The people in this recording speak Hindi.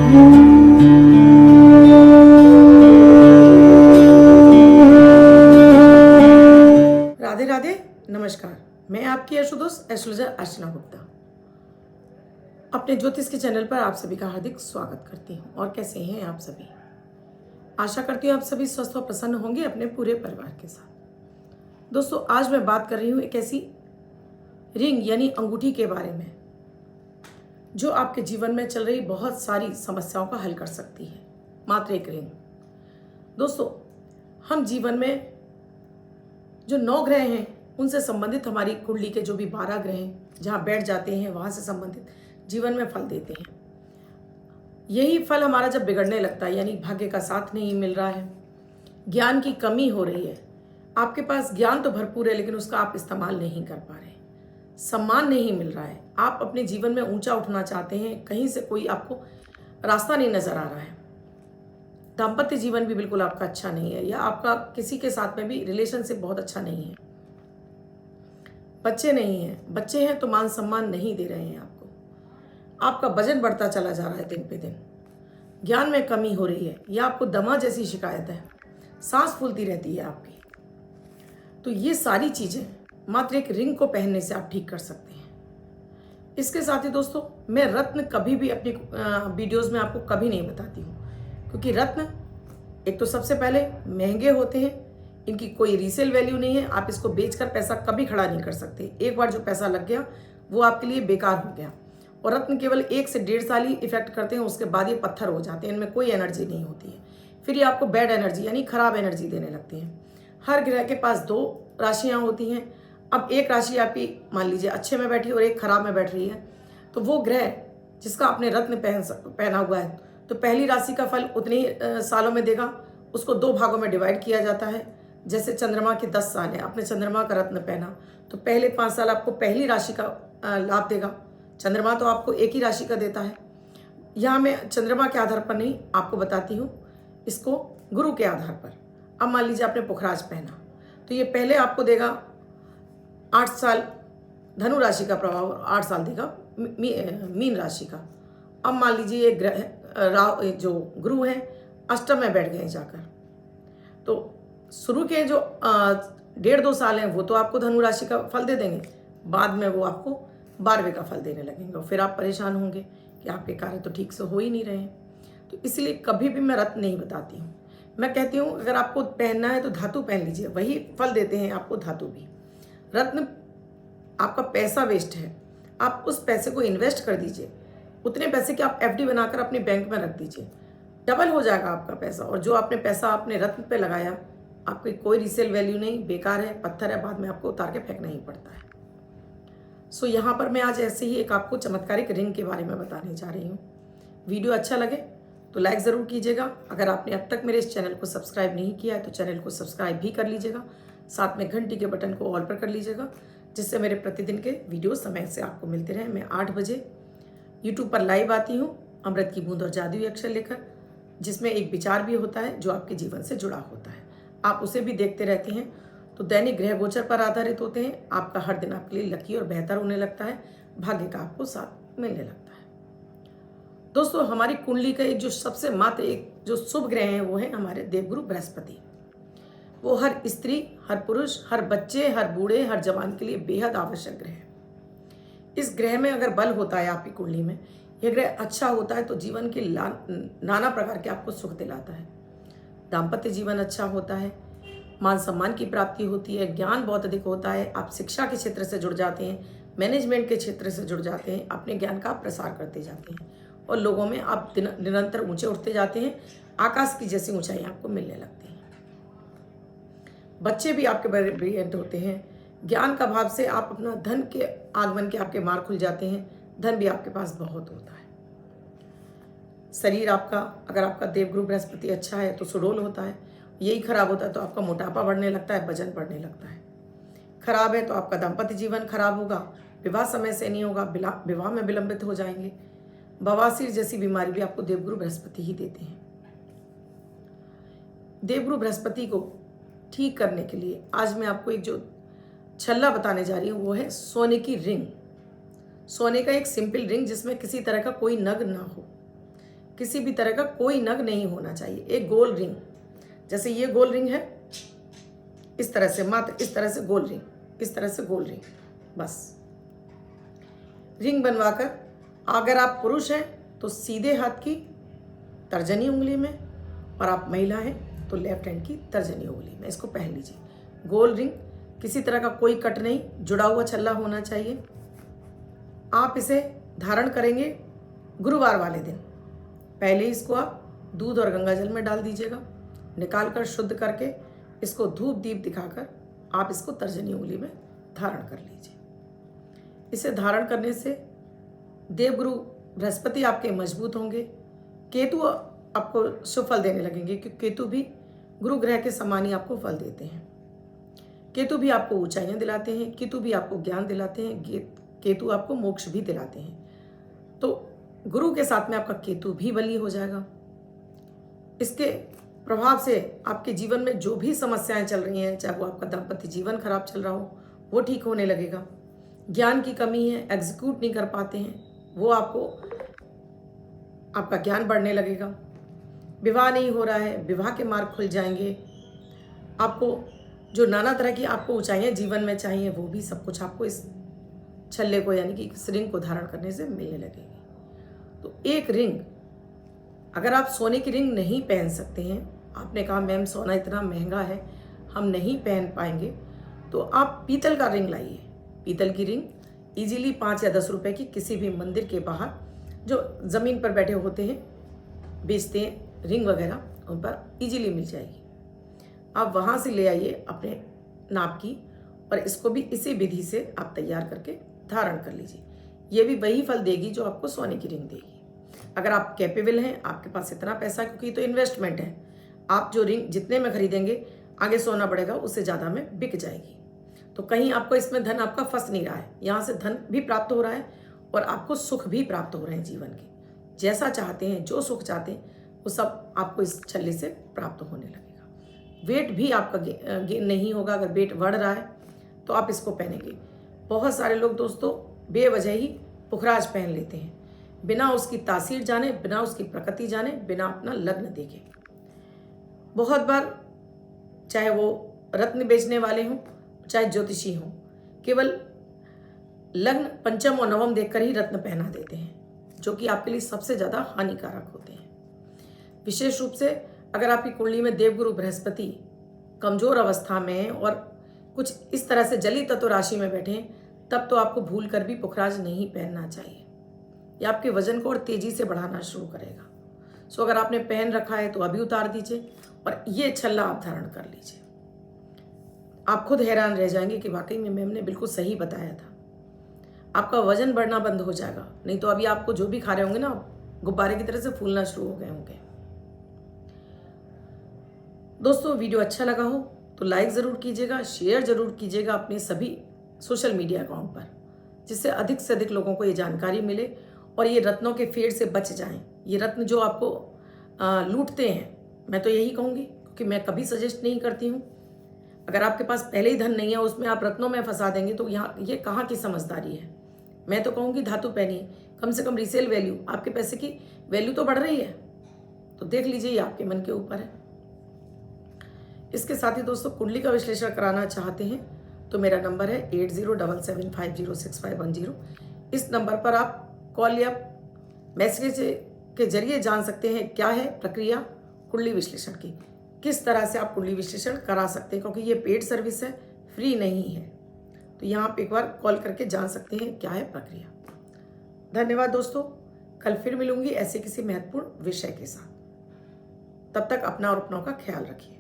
राधे राधे, नमस्कार। मैं आपकी आशुतोष एस्ट्रोलॉजर अर्चना गुप्ता अपने ज्योतिष के चैनल पर आप सभी का हार्दिक स्वागत करती हूँ। और कैसे हैं आप सभी? आशा करती हूँ आप सभी स्वस्थ और प्रसन्न होंगे अपने पूरे परिवार के साथ। दोस्तों, आज मैं बात कर रही हूँ एक ऐसी रिंग यानी अंगूठी के बारे में जो आपके जीवन में चल रही बहुत सारी समस्याओं का हल कर सकती है। मात्र एक रिंग। दोस्तों, हम जीवन में जो 9 ग्रह हैं उनसे संबंधित हमारी कुंडली के जो भी 12 ग्रह हैं जहाँ बैठ जाते हैं वहाँ से संबंधित जीवन में फल देते हैं। यही फल हमारा जब बिगड़ने लगता है यानी भाग्य का साथ नहीं मिल रहा है, ज्ञान की कमी हो रही है, आपके पास ज्ञान तो भरपूर है लेकिन उसका आप इस्तेमाल नहीं कर पा रहे, सम्मान नहीं मिल रहा है, आप अपने जीवन में ऊंचा उठना चाहते हैं, कहीं से कोई आपको रास्ता नहीं नजर आ रहा है, दाम्पत्य जीवन भी बिल्कुल आपका अच्छा नहीं है या आपका किसी के साथ में भी रिलेशनशिप बहुत अच्छा नहीं है, बच्चे नहीं हैं, बच्चे हैं तो मान सम्मान नहीं दे रहे हैं आपको, आपका वजन बढ़ता चला जा रहा है दिन पे दिन, ज्ञान में कमी हो रही है या आपको दमा जैसी शिकायत है, सांस फूलती रहती है आपकी, तो ये सारी चीजें मात्र एक रिंग को पहनने से आप ठीक कर सकते हैं। इसके साथ ही दोस्तों, मैं रत्न कभी भी अपनी वीडियोस में आपको कभी नहीं बताती हूँ, क्योंकि रत्न एक तो सबसे पहले महंगे होते हैं, इनकी कोई रीसेल वैल्यू नहीं है, आप इसको बेचकर पैसा कभी खड़ा नहीं कर सकते। एक बार जो पैसा लग गया वो आपके लिए बेकार हो गया। और रत्न केवल 1 से 1.5 साल ही इफेक्ट करते हैं, उसके बाद ये पत्थर हो जाते हैं, इनमें कोई एनर्जी नहीं होती है, फिर ये आपको बैड एनर्जी यानी खराब एनर्जी देने लगती हैं। हर ग्रह के पास 2 राशियाँ होती हैं। अब एक राशि आपकी मान लीजिए अच्छे में बैठी और एक खराब में बैठ रही है, तो वो ग्रह जिसका आपने रत्न पहना हुआ है तो पहली राशि का फल उतने ही सालों में देगा, उसको 2 भागों में डिवाइड किया जाता है। जैसे चंद्रमा के 10 साल है, आपने चंद्रमा का रत्न पहना तो पहले 5 साल आपको पहली राशि का लाभ देगा। चंद्रमा तो आपको एक ही राशि का देता है। यहाँ मैं चंद्रमा के आधार पर नहीं आपको बताती हूँ, इसको गुरु के आधार पर। अब मान लीजिए आपने पुखराज पहना तो ये पहले आपको देगा 8 साल धनु राशि का प्रभाव, 8 साल देगा मीन राशि का। अब मान लीजिए ये ग्रह जो गुरु हैं अष्टम में बैठ गए जाकर, तो शुरू के जो 1.5-2 साल हैं वो तो आपको धनु राशि का फल दे देंगे, बाद में वो आपको 12वें का फल देने लगेंगे और फिर आप परेशान होंगे कि आपके कार्य तो ठीक से हो ही नहीं रहे हैं। तो इसलिए कभी भी मैं रत्न नहीं बताती हूँ। मैं कहती हूँ अगर आपको पहनना है तो धातु पहन लीजिए, वही फल देते हैं आपको धातु भी। रत्न आपका पैसा वेस्ट है, आप उस पैसे को इन्वेस्ट कर दीजिए, उतने पैसे के आप एफडी बनाकर अपने बैंक में रख दीजिए, डबल हो जाएगा आपका पैसा। और जो आपने पैसा अपने रत्न पे लगाया, आपकी कोई रीसेल वैल्यू नहीं, बेकार है, पत्थर है, बाद में आपको उतार के फेंकना ही पड़ता है। सो यहाँ पर मैं आज ऐसे ही एक आपको चमत्कारिक रिंग के बारे में बताने जा रही हूँ। वीडियो अच्छा लगे तो लाइक ज़रूर कीजिएगा। अगर आपने अब तक मेरे इस चैनल को सब्सक्राइब नहीं किया है तो चैनल को सब्सक्राइब भी कर लीजिएगा, साथ में घंटी के बटन को ऑल पर कर लीजिएगा, जिससे मेरे प्रतिदिन के वीडियो समय से आपको मिलते रहें। मैं 8 बजे यूट्यूब पर लाइव आती हूँ अमृत की बूंद और जादुई अक्षर लेकर, जिसमें एक विचार भी होता है जो आपके जीवन से जुड़ा होता है। आप उसे भी देखते रहते हैं तो दैनिक ग्रह गोचर पर आधारित होते हैं। आपका हर दिन आपके लिए लकी और बेहतर होने लगता है, भाग्य का आपको साथ मिलने लगता है। दोस्तों, हमारी कुंडली का एक जो सबसे मात्र एक जो शुभ ग्रह है वो है हमारे देवगुरु बृहस्पति। वो हर स्त्री, हर पुरुष, हर बच्चे, हर बूढ़े, हर जवान के लिए बेहद आवश्यक ग्रह है। इस ग्रह में अगर बल होता है आपकी कुंडली में, यह ग्रह अच्छा होता है तो जीवन के नाना प्रकार के आपको सुख दिलाता है। दाम्पत्य जीवन अच्छा होता है, मान सम्मान की प्राप्ति होती है, ज्ञान बहुत अधिक होता है, आप शिक्षा के क्षेत्र से जुड़ जाते हैं, मैनेजमेंट के क्षेत्र से जुड़ जाते हैं, अपने ज्ञान का प्रसार करते जाते हैं और लोगों में आप निरंतर ऊंचे उठते जाते हैं, आकाश की जैसी ऊंचाई आपको मिलने लगती है। बच्चे भी आपके ब्रिलियंट होते हैं, ज्ञान का भाव से आप अपना धन के आगमन के आपके मार्ग खुल जाते हैं, धन भी आपके पास बहुत होता है। शरीर आपका, अगर आपका देवगुरु बृहस्पति अच्छा है तो सुडौल होता है, यही खराब होता है तो आपका मोटापा बढ़ने लगता है, वजन बढ़ने लगता है। खराब है तो आपका दाम्पत्य जीवन खराब होगा, विवाह समय से नहीं होगा, विवाह में विलंबित हो जाएंगे, बवासीर जैसी बीमारी भी आपको देवगुरु बृहस्पति ही देते हैं। देवगुरु बृहस्पति को ठीक करने के लिए आज मैं आपको एक जो छल्ला बताने जा रही हूँ वो है सोने की रिंग। सोने का एक सिंपल रिंग जिसमें किसी तरह का कोई नग ना हो, किसी भी तरह का कोई नग नहीं होना चाहिए। एक गोल रिंग, जैसे ये गोल रिंग है, इस तरह से, मात्र इस तरह से गोल रिंग, इस तरह से गोल रिंग, बस रिंग बनवाकर, अगर आप पुरुष हैं तो सीधे हाथ की तर्जनी उंगली में, और आप महिला हैं तो लेफ्ट हैंड की तर्जनी उंगली में इसको पहन लीजिए। गोल रिंग, किसी तरह का कोई कट नहीं, जुड़ा हुआ छल्ला होना चाहिए। आप इसे धारण करेंगे गुरुवार वाले दिन। पहले इसको आप दूध और गंगा जल में डाल दीजिएगा, निकाल कर शुद्ध करके इसको धूप दीप दिखाकर आप इसको तर्जनी उंगली में धारण कर लीजिए। इसे धारण करने से देवगुरु बृहस्पति आपके मजबूत होंगे, केतु आपको शुभ फल देने लगेंगे, क्योंकि केतु भी गुरु ग्रह के समान ही आपको फल देते हैं। केतु भी आपको ऊंचाइयां दिलाते हैं, केतु भी आपको ज्ञान दिलाते हैं, केतु आपको मोक्ष भी दिलाते हैं। तो गुरु के साथ में आपका केतु भी बली हो जाएगा। इसके प्रभाव से आपके जीवन में जो भी समस्याएं चल रही हैं, चाहे वो आपका दाम्पत्य जीवन खराब चल रहा हो, वो ठीक होने लगेगा। ज्ञान की कमी है, एग्जीक्यूट नहीं कर पाते हैं, वो आपका ज्ञान बढ़ने लगेगा। विवाह नहीं हो रहा है, विवाह के मार्ग खुल जाएंगे। आपको जो नाना तरह की आपको ऊंचाइयां जीवन में चाहिए, वो भी सब कुछ आपको इस छल्ले को, यानी कि इस रिंग को धारण करने से मिलने लगेगी। तो एक रिंग, अगर आप सोने की रिंग नहीं पहन सकते हैं, आपने कहा मैम सोना इतना महंगा है, हम नहीं पहन पाएंगे, तो आप पीतल का रिंग लाइए। पीतल की रिंग इजीली 5 या 10 रुपए की किसी भी मंदिर के बाहर जो ज़मीन पर बैठे होते हैं, बेचते हैं रिंग वगैरह, उन पर इजीली मिल जाएगी। आप वहाँ से ले आइए अपने नाप की, और इसको भी इसी विधि से आप तैयार करके धारण कर लीजिए। ये भी वही फल देगी जो आपको सोने की रिंग देगी। अगर आप कैपेबल हैं, आपके पास इतना पैसा, क्योंकि तो इन्वेस्टमेंट है, आप जो रिंग जितने में खरीदेंगे, आगे सोना बढ़ेगा, उससे ज़्यादा में बिक जाएगी। तो कहीं आपको इसमें धन आपका फंस नहीं रहा है, यहाँ से धन भी प्राप्त हो रहा है और आपको सुख भी प्राप्त हो रहे हैं जीवन के। जैसा चाहते हैं, जो सुख चाहते हैं, वो सब आपको इस छल्ले से प्राप्त होने लगेगा। वेट भी आपका गेन नहीं होगा। अगर वेट बढ़ रहा है तो आप इसको पहनेंगे। बहुत सारे लोग दोस्तों बेवजह ही पुखराज पहन लेते हैं, बिना उसकी तासीर जाने, बिना उसकी प्रकृति जाने, बिना अपना लग्न देखे। बहुत बार चाहे वो रत्न बेचने वाले हों, चाहे ज्योतिषी हों, केवल लग्न, पंचम और नवम देखकर ही रत्न पहना देते हैं, जो कि आपके लिए सबसे ज़्यादा हानिकारक होते हैं। विशेष रूप से अगर आपकी कुंडली में देवगुरु बृहस्पति कमजोर अवस्था में है और कुछ इस तरह से जली तत्व राशि में बैठे हैं, तब तो आपको भूल कर भी पुखराज नहीं पहनना चाहिए। यह आपके वजन को और तेजी से बढ़ाना शुरू करेगा। सो अगर आपने पहन रखा है तो अभी उतार दीजिए और ये छल्ला आप धारण कर लीजिए। आप खुद हैरान रह जाएंगे कि वाकई में मैम ने बिल्कुल सही बताया था। आपका वजन बढ़ना बंद हो जाएगा, नहीं तो अभी आपको जो भी खा रहे होंगे ना, गुब्बारे की तरह से फूलना शुरू हो गए होंगे। दोस्तों, वीडियो अच्छा लगा हो तो लाइक ज़रूर कीजिएगा, शेयर ज़रूर कीजिएगा अपने सभी सोशल मीडिया अकाउंट पर, जिससे अधिक से अधिक लोगों को ये जानकारी मिले और ये रत्नों के फेर से बच जाएं। ये रत्न जो आपको लूटते हैं, मैं तो यही कहूँगी, क्योंकि मैं कभी सजेस्ट नहीं करती हूँ। अगर आपके पास पहले ही धन नहीं है, उसमें आप रत्नों में फंसा देंगे तो यहाँ ये कहाँ की समझदारी है। मैं तो कहूँगी धातु पहनिए, कम से कम रीसेल वैल्यू, आपके पैसे की वैल्यू तो बढ़ रही है। तो देख लीजिए, ये आपके मन के ऊपर है। इसके साथ ही दोस्तों, कुंडली का विश्लेषण कराना चाहते हैं तो मेरा नंबर है 8077506510। इस नंबर पर आप कॉल या मैसेज के जरिए जान सकते हैं क्या है प्रक्रिया कुंडली विश्लेषण की, किस तरह से आप कुंडली विश्लेषण करा सकते हैं, क्योंकि ये पेड सर्विस है, फ्री नहीं है। तो यहाँ आप एक बार कॉल करके जान सकते हैं क्या है प्रक्रिया। धन्यवाद दोस्तों, कल फिर मिलूंगी ऐसे किसी महत्वपूर्ण विषय के साथ। तब तक अपना और अपनों का ख्याल रखिए।